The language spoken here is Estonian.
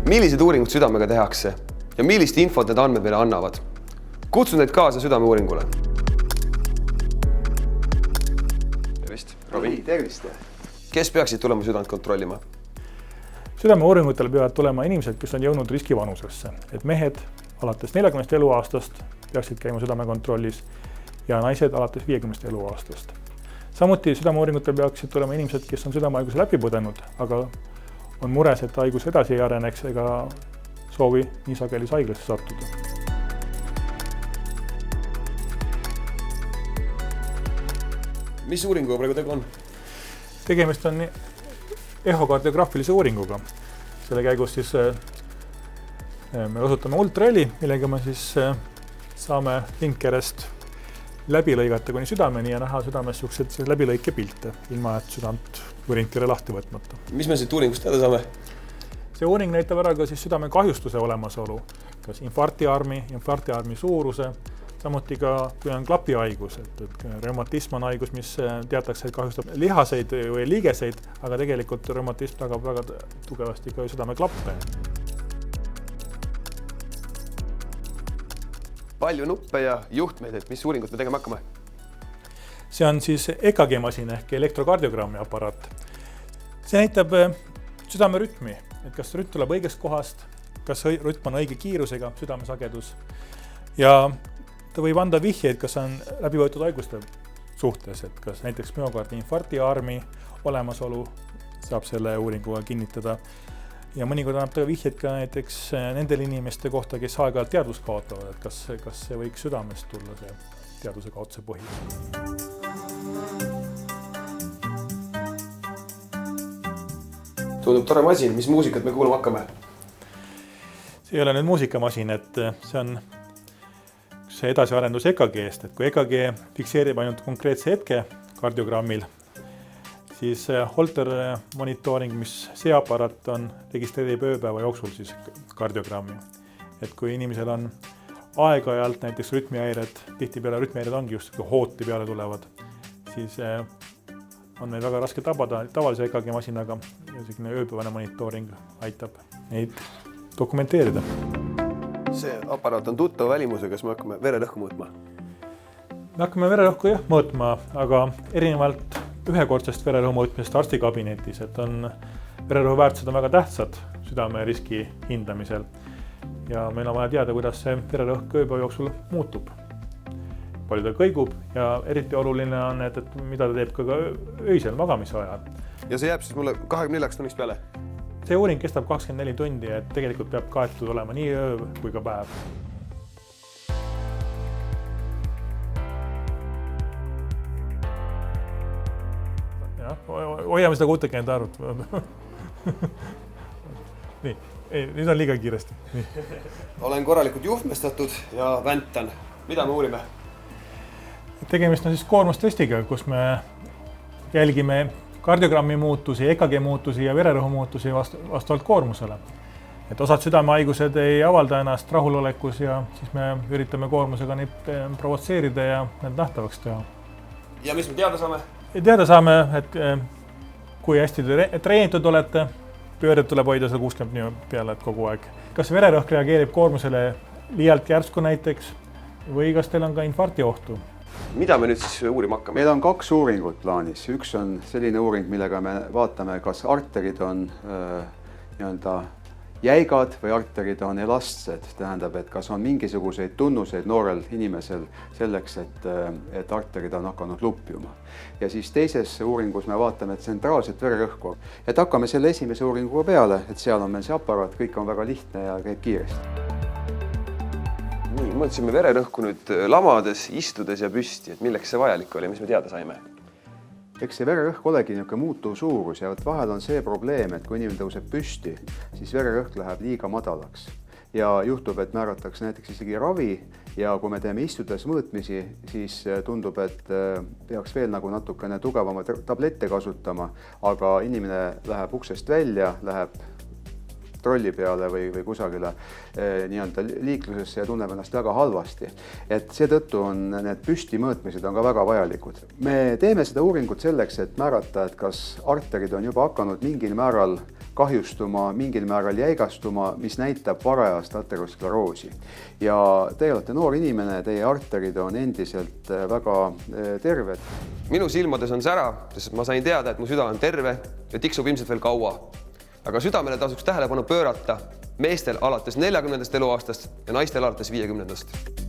Millised uuringud südamega tehakse ja millist infot need andmed meile annavad? Kutsun teid kaasa südameuuringule. Tervist, Robi. Tervist. Kes peaksid tulema südant kontrollima? Südameuuringutele peavad tulema inimesed, kes on jõudnud riskivanusesse. Et mehed alates 40 eluaastast peaksid käima südamekontrollis ja naised alates 50 eluaastast. Samuti südameuuringutel peaksid tulema inimesed, kes on südamehaiguse läbi põdenud, aga on mures, et haigus edasi ei areneks ega soovi nii sageli haiglasse sattuda. Mis uuringuga praegu tegu on? Tegemist on ehokardiograafilise uuringuga. Selle käigus siis me kasutame ultraheli, millega me siis saame linkkerest läbi lõigata kuni südameni ja näha südames niisugused läbilõike pilte, ilma et südant uuringkirja lahti võtmata. Mis me siit uuringust teada saame? See uuring näitab ära ka siis südame kahjustuse olemasolu, kas infarktiarmi suuruse, samuti ka kui on klapihaigus, et reumatism on haigus, mis teatakse, et kahjustab lihaseid või liigeseid, aga tegelikult reumatism tagab väga tugevasti ka südame klappe. Palju nuppe ja juhtmeid, et mis uuringut me tegema hakkame? See on siis EKG-masin ehk elektrokardiogrammi aparaat. See näitab südame rütmi, et kas rütm tuleb õigest kohast, kas rütm on õige kiirusega, südamesagedus. Ja ta võib anda vihjeid, kas on läbi võetud haiguste suhtes, et kas näiteks myokardi infarktiarmi olemasolu saab selle uuringuga kinnitada. Ja mõnikord annab ta vihjeid ka näiteks nendele inimeste kohta, kes aeg-ajalt teadvust kaotavad, et kas see võiks südamest tulla see teadvuse kaotuse põhjus. Tundub tore masin, mis muusikat me kuulama hakkame? See ei ole nüüd muusikamasin, et see on see edasiarendus EKG-st, et kui EKG fikseerib ainult konkreetse hetke kardiogrammil, siis Holter monitooring, mis see aparaat on, registreerib ööpäeva jooksul siis kardiogrammi. Et kui inimesel on aeg-ajalt näiteks rütmihäired, tihtipeale rütmihäired ongi just kui hooti peale tulevad, siis on meil väga raske tabada tavalise EKG-masinaga ja selline ööpäevane monitooring aitab neid dokumenteerida. See aparaat on tuttav välimusega, kas me hakkame vererõhku mõõtma? Me hakkame vererõhku mõõtma, aga erinevalt ühekordsest vererõhu mõõtmisest arstikabinetis, et vererõhu väärtused on väga tähtsad südameriski hindamisel ja meil on vaja teada, kuidas see vererõhk ööpäeva jooksul muutub. Palju ta kõigub ja eriti oluline on, et mida ta teeb ka öisel magamise ajal. Ja see jääb siis mulle 24 tunnist peale? See uuring kestab 24 tundi, et tegelikult peab kaetud olema nii öö kui ka päev. Hoiame seda 60 arvut. Nii, nüüd on liiga kiiresti. Nii. Olen korralikult juhtmestatud ja väntan. Mida me uurime? Tegemist on siis koormustestiga, kus me jälgime kardiogrammi muutusi, EKG muutusi ja vererõhu muutusi vastavalt koormusele. Et osad südamehaigused ei avalda ennast rahulolekus ja siis me üritame koormusega neid provotseerida ja need nähtavaks teha. Ja mis me teada saame? Teada saame, et kui hästi treenitud olete, pööret tuleb hoida 60 peale kogu aeg. Kas vererõhk reageerib koormusele liialt järsku näiteks või kas teil on ka infarkti ohtu? Mida me nüüd siis uurima hakkame? Meil on 2 uuringut plaanis. Üks on selline uuring, millega me vaatame, kas arterid on jäigad või arterid on elastsed. Tähendab, et kas on mingisuguseid tunnuseid noorel inimesel selleks, et arterid on hakanud lupjuma. Ja siis teises uuringus me vaatame tsentraalset vererõhku. Et hakkame selle esimese uuringuga peale, et seal on meil see aparaat, kõik on väga lihtne ja käib kiiresti. Nii, mõõtsime vererõhku nüüd lamades, istudes ja püsti, et milleks see vajalik oli, mis me teada saime? Eks see vererõhk olegi niisugune muutuv suurus ja vahel on see probleem, et kui inimene tõuseb püsti, siis vererõhk läheb liiga madalaks. Ja juhtub, et määratakse näiteks isegi ravi ja kui me teeme istudes mõõtmisi, siis tundub, et peaks veel nagu natukene tugevama tablette kasutama, aga inimene läheb uksest välja, läheb trolli peale või kusagile nii-öelda liiklusesse ja tunneb ennast väga halvasti. Et seetõttu on need püstimõõtmised on ka väga vajalikud. Me teeme seda uuringut selleks, et määrata, et kas arterid on juba hakanud mingil määral kahjustuma, mingil määral jäigastuma, mis näitab varajast ateroskleroosi. Ja teie olete noor inimene, teie arterid on endiselt väga terved. Minu silmades on sära, sest ma sain teada, et mu süda on terve ja tiksub ilmselt veel kaua. Aga südamele tasuks tähelepanu pöörata meestel alates 40. eluaastast ja naistel alates 50.